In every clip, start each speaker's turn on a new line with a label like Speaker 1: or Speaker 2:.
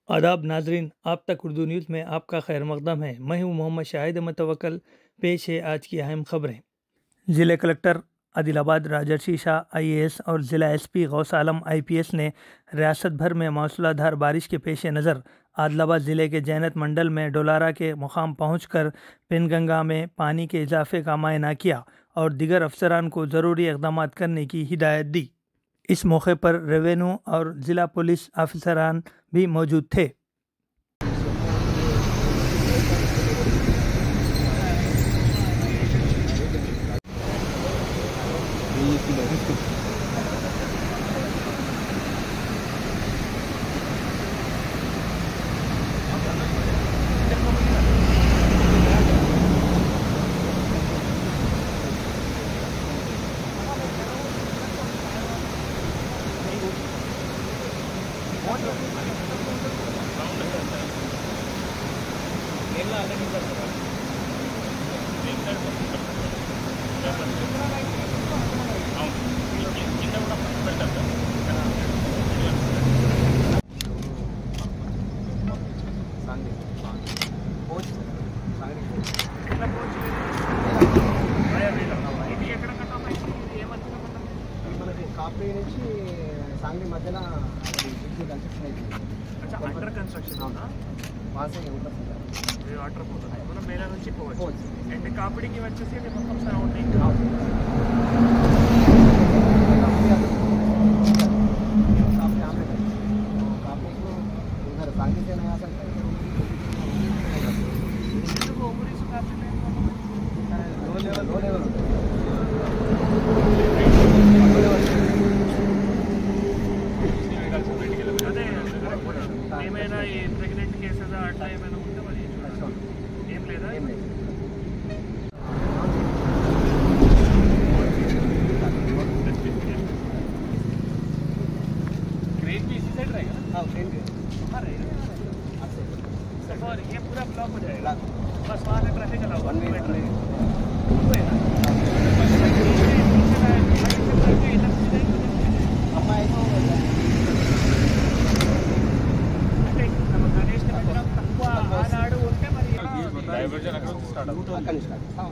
Speaker 1: आदाब नाजरीन, आप तक उर्दू न्यूज़ में आपका खैर मकदम है। मैं हूँ मोहम्मद शाहिद अहमद तवक्कल। पेश है आज की अहम खबरें। ज़िले कलेक्टर आदिलाबाद राजर्षि शाह IAS और ज़िला SP गौस आलम IPS ने रियासत भर में मौसलाधार बारिश के पेश नज़र आदिलाबाद ज़िले के जैनत मंडल में डोलारा के मुकाम पहुंचकर पेनगंगा में पानी के इजाफे का मुआयना किया और दीगर अफसरान को ज़रूरी इक़दाम करने की हिदायत दी। इस मौके पर रेवेन्यू और ज़िला पुलिस अफसरान भी मौजूद थे।
Speaker 2: కాపీ నుంచి సాంగ్లీ మధ్యన కన్స్ట్రక్షన్ అయింది. అండర్ కన్స్ట్రక్షన్ అవునా? పాసింగ్ ఉంటుంది, వాటర్ పోతుంది, మనం మేళ నుంచి పోవచ్చు. అండ్ కాపిడికి వచ్చేసి అది మొత్తం సరౌండింగ్ कापी को उधर सांगी से नहीं आ सकते। लो लेवल ఏమైనా ఈ ప్రెగ్నెంట్ కేసెస్ అట్లా ఏమైనా ఉంటే మరి ఏం లేదా? ఏం లేదు. क्रेन भी इसी साइड रहेगा? हाँ, क्रेन भी वहाँ रहेगा और ये पूरा ब्लॉक हो जाएगा। बस वहाँ से ट्रैफिक चला हुआ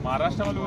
Speaker 2: महाराष्ट्र वाले